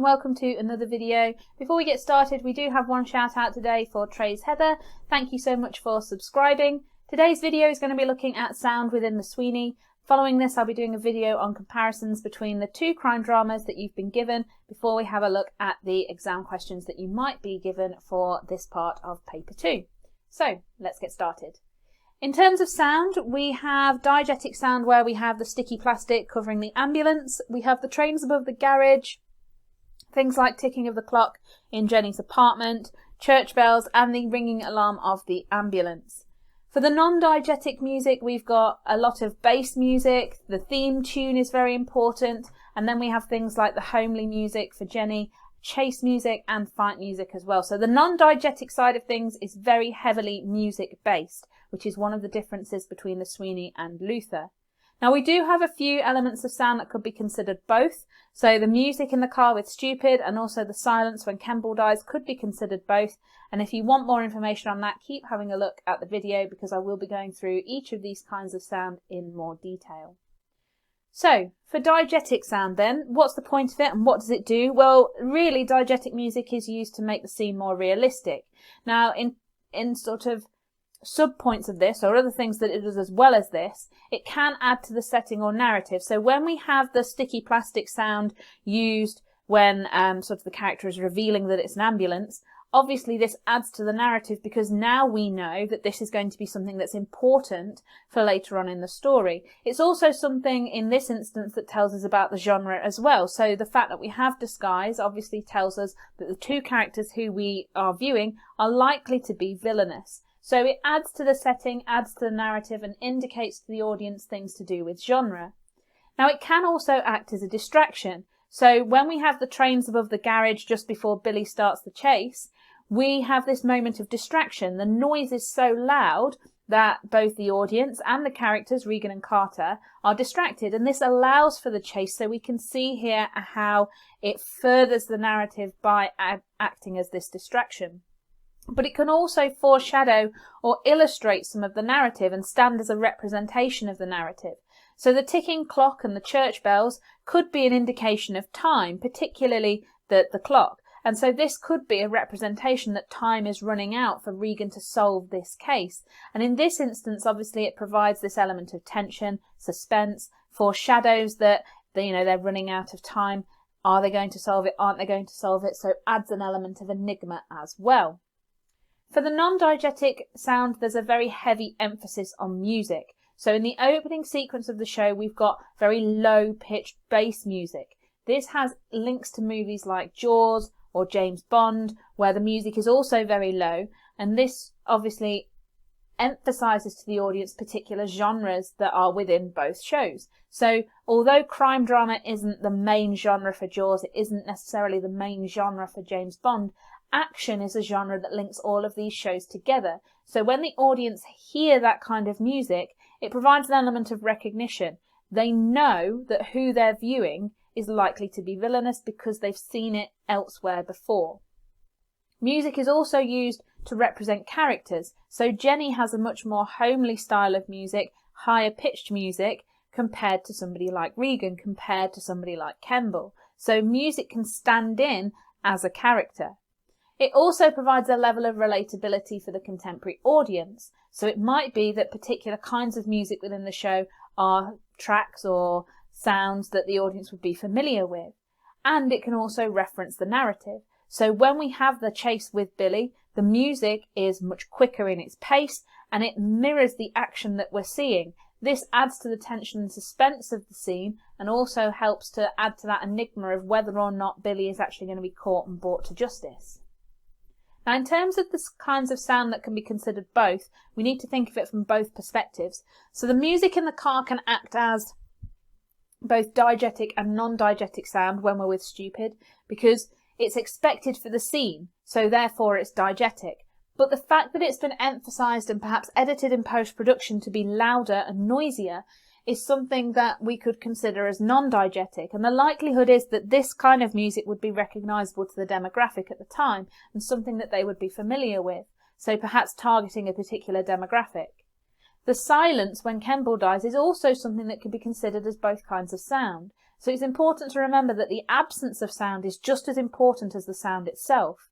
and welcome to another video. Before we get started, we do have one shout out today for Trey's Heather. Thank you so much for subscribing. Today's video is going to be looking at sound within the Sweeney. Following this, I'll be doing a video on comparisons between the two crime dramas that you've been given before we have a look at the exam questions that you might be given for this part of paper 2. So let's get started. In terms of sound, we have Diegetic Sound, where we have the sticky plastic covering the ambulance. We have the trains above the garage, things like ticking of the clock in Jenny's apartment, church bells, and the ringing alarm of the ambulance. For the non-diegetic music, we've got a lot of bass music. The theme tune is very important. And then we have things like the homely music for Jenny, chase music, and fight music as well. So the non-diegetic side of things is very heavily music-based, which is one of the differences between the Sweeney and Luther. Now, we do have a few elements of sound that could be considered both. So the music in the car with Stupid and also the silence when Kemble dies could be considered both. And if you want more information on that, keep having a look at the video because I will be going through each of these kinds of sound in more detail. So, for diegetic sound then, what's the point of it and what does it do? Well, really, diegetic music is used to make the scene more realistic. Now, in sort of sub-points of this, or other things that it does as well as this, it can add to the setting or narrative. So when we have the sticky plastic sound used when sort of the character is revealing that it's an ambulance, obviously this adds to the narrative because now we know that this is going to be something that's important for later on in the story. It's also something in this instance that tells us about the genre as well. So the fact that we have disguise obviously tells us that the two characters who we are viewing are likely to be villainous. So it adds to the setting, adds to the narrative, and indicates to the audience things to do with genre. Now, it can also act as a distraction. So when we have the trains above the garage just before Billy starts the chase, we have this moment of distraction. The noise is so loud that both the audience and the characters, Regan and Carter, are distracted. And this allows for the chase, so we can see here how it furthers the narrative by acting as this distraction. But it can also foreshadow or illustrate some of the narrative and stand as a representation of the narrative. So the ticking clock and the church bells could be an indication of time, particularly the clock. And so this could be a representation that time is running out for Regan to solve this case. And in this instance, obviously, it provides this element of tension, suspense, foreshadows that they're running out of time. Are they going to solve it? Aren't they going to solve it? So it adds an element of enigma as well. For the non-diegetic sound, there's a very heavy emphasis on music. So in the opening sequence of the show, we've got very low-pitched bass music. This has links to movies like Jaws or James Bond, where the music is also very low. And this obviously emphasises to the audience particular genres that are within both shows. So although crime drama isn't the main genre for Jaws, it isn't necessarily the main genre for James Bond, action is a genre that links all of these shows together. So when the audience hear that kind of music, it provides an element of recognition. They know that who they're viewing is likely to be villainous because they've seen it elsewhere before. Music is also used to represent characters. So Jenny has a much more homely style of music, higher pitched music, compared to somebody like Regan, compared to somebody like Kemble. So music can stand in as a character. It also provides a level of relatability for the contemporary audience. So it might be that particular kinds of music within the show are tracks or sounds that the audience would be familiar with. And it can also reference the narrative. So when we have the chase with Billy, the music is much quicker in its pace and it mirrors the action that we're seeing. This adds to the tension and suspense of the scene and also helps to add to that enigma of whether or not Billy is actually going to be caught and brought to justice. Now, in terms of the kinds of sound that can be considered both, we need to think of it from both perspectives. So the music in the car can act as both diegetic and non-diegetic sound when we're with Stupid, because it's expected for the scene, so therefore it's diegetic. But the fact that it's been emphasised and perhaps edited in post-production to be louder and noisier is something that we could consider as non-diegetic, and the likelihood is that this kind of music would be recognisable to the demographic at the time and something that they would be familiar with, so perhaps targeting a particular demographic. The silence when Kemble dies is also something that could be considered as both kinds of sound. So it's important to remember that the absence of sound is just as important as the sound itself.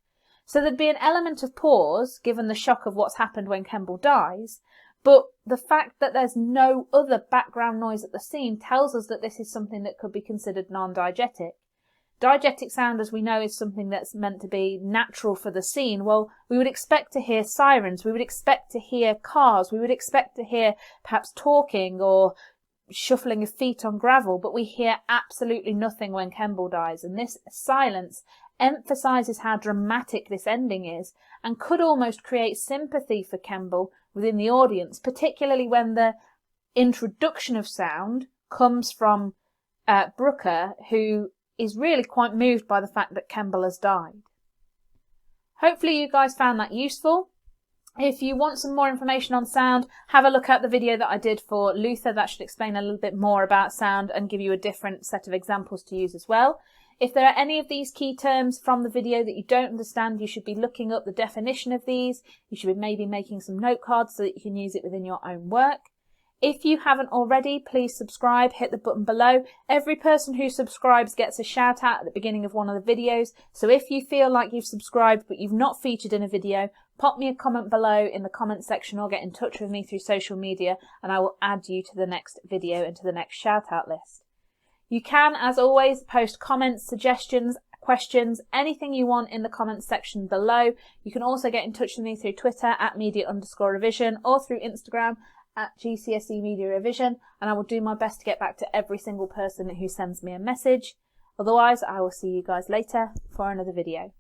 So there'd be an element of pause, given the shock of what's happened when Kemble dies, but the fact that there's no other background noise at the scene tells us that this is something that could be considered non-diegetic. Diegetic sound, as we know, is something that's meant to be natural for the scene. Well, we would expect to hear sirens, we would expect to hear cars, we would expect to hear perhaps talking or shuffling of feet on gravel, but we hear absolutely nothing when Kemble dies, and this silence emphasises how dramatic this ending is and could almost create sympathy for Kemble within the audience, particularly when the introduction of sound comes from Brooker, who is really quite moved by the fact that Kemble has died. Hopefully you guys found that useful. If you want some more information on sound, have a look at the video that I did for Luther. That should explain a little bit more about sound and give you a different set of examples to use as well. If there are any of these key terms from the video that you don't understand, you should be looking up the definition of these. You should be maybe making some note cards so that you can use it within your own work. If you haven't already, please subscribe, hit the button below. Every person who subscribes gets a shout out at the beginning of one of the videos. So if you feel like you've subscribed but you've not featured in a video, pop me a comment below in the comment section or get in touch with me through social media and I will add you to the next video and to the next shout out list. You can, as always, post comments, suggestions, questions, anything you want in the comments section below. You can also get in touch with me through Twitter at media_revision or through Instagram at GCSE Media Revision, and I will do my best to get back to every single person who sends me a message. Otherwise, I will see you guys later for another video.